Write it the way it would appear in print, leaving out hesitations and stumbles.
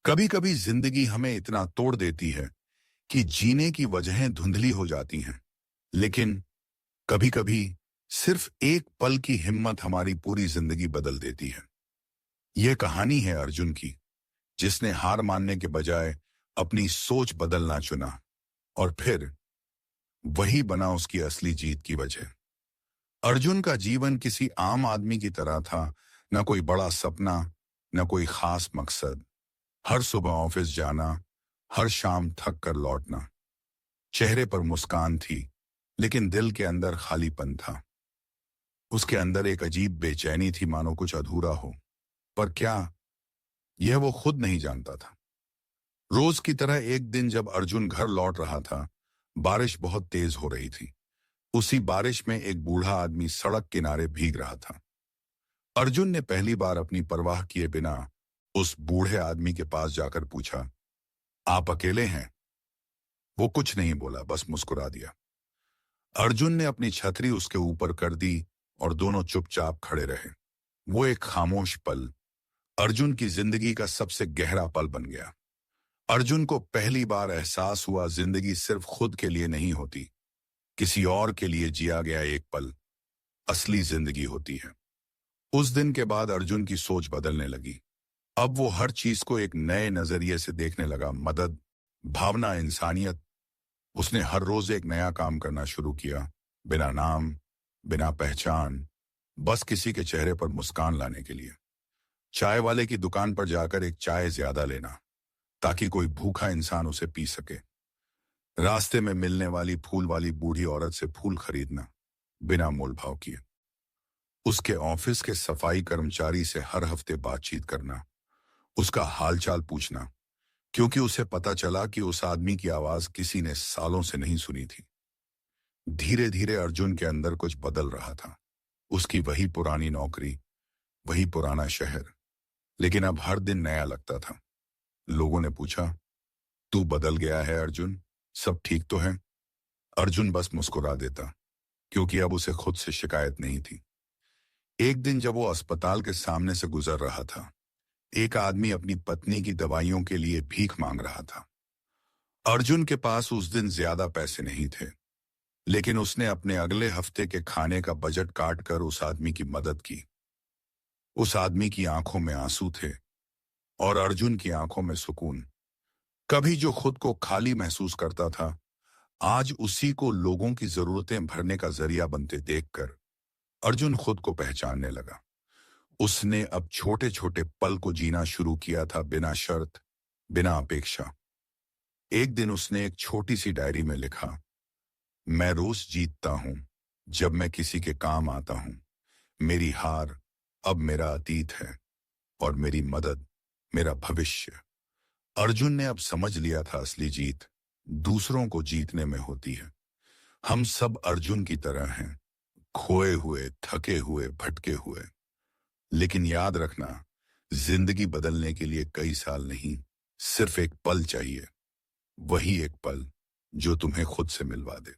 कभी कभी जिंदगी हमें इतना तोड़ देती है कि जीने की वजहें धुंधली हो जाती हैं। लेकिन कभी कभी सिर्फ एक पल की हिम्मत हमारी पूरी जिंदगी बदल देती है। यह कहानी है अर्जुन की, जिसने हार मानने के बजाय अपनी सोच बदलना चुना और फिर वही बना उसकी असली जीत की वजह। अर्जुन का जीवन किसी आम आदमी की तरह था। न कोई बड़ा सपना, न कोई खास मकसद। हर सुबह ऑफिस जाना, हर शाम थक कर लौटना। चेहरे पर मुस्कान थी, लेकिन दिल के अंदर खालीपन था। उसके अंदर एक अजीब बेचैनी थी, मानो कुछ अधूरा हो। पर क्या, यह वो खुद नहीं जानता था। रोज की तरह एक दिन जब अर्जुन घर लौट रहा था, बारिश बहुत तेज हो रही थी। उसी बारिश में एक बूढ़ा आदमी सड़क किनारे भीग रहा था। अर्जुन ने पहली बार अपनी परवाह किए बिना उस बूढ़े आदमी के पास जाकर पूछा, आप अकेले हैं? वो कुछ नहीं बोला, बस मुस्कुरा दिया। अर्जुन ने अपनी छतरी उसके ऊपर कर दी और दोनों चुपचाप खड़े रहे। वो एक खामोश पल अर्जुन की जिंदगी का सबसे गहरा पल बन गया। अर्जुन को पहली बार एहसास हुआ, जिंदगी सिर्फ खुद के लिए नहीं होती, किसी और के लिए जिया गया एक पल असली जिंदगी होती है। उस दिन के बाद अर्जुन की सोच बदलने लगी। अब वो हर चीज को एक नए नजरिए से देखने लगा। मदद, भावना, इंसानियत। उसने हर रोज एक नया काम करना शुरू किया, बिना नाम, बिना पहचान, बस किसी के चेहरे पर मुस्कान लाने के लिए। चाय वाले की दुकान पर जाकर एक चाय ज्यादा लेना, ताकि कोई भूखा इंसान उसे पी सके। रास्ते में मिलने वाली फूल वाली बूढ़ी औरत से फूल खरीदना, बिना मोल भाव किए। उसके ऑफिस के सफाई कर्मचारी से हर हफ्ते बातचीत करना, उसका हालचाल पूछना, क्योंकि उसे पता चला कि उस आदमी की आवाज किसी ने सालों से नहीं सुनी थी। धीरे धीरे अर्जुन के अंदर कुछ बदल रहा था। उसकी वही पुरानी नौकरी, वही पुराना शहर, लेकिन अब हर दिन नया लगता था। लोगों ने पूछा, तू बदल गया है अर्जुन, सब ठीक तो है? अर्जुन बस मुस्कुरा देता, क्योंकि अब उसे खुद से शिकायत नहीं थी। एक दिन जब वो अस्पताल के सामने से गुजर रहा था, एक आदमी अपनी पत्नी की दवाइयों के लिए भीख मांग रहा था। अर्जुन के पास उस दिन ज्यादा पैसे नहीं थे, लेकिन उसने अपने अगले हफ्ते के खाने का बजट काट कर उस आदमी की मदद की। उस आदमी की आंखों में आंसू थे और अर्जुन की आंखों में सुकून। कभी जो खुद को खाली महसूस करता था, आज उसी को लोगों की जरूरतें भरने का जरिया बनते देखकर अर्जुन खुद को पहचानने लगा। उसने अब छोटे छोटे पल को जीना शुरू किया था, बिना शर्त, बिना अपेक्षा। एक दिन उसने एक छोटी सी डायरी में लिखा, मैं रोज जीतता हूं जब मैं किसी के काम आता हूं। मेरी हार अब मेरा अतीत है और मेरी मदद मेरा भविष्य। अर्जुन ने अब समझ लिया था, असली जीत दूसरों को जीतने में होती है। हम सब अर्जुन की तरह हैं, खोए हुए, थके हुए, भटके हुए। लेकिन याद रखना, जिंदगी बदलने के लिए कई साल नहीं, सिर्फ एक पल चाहिए। वही एक पल जो तुम्हें खुद से मिलवा दे।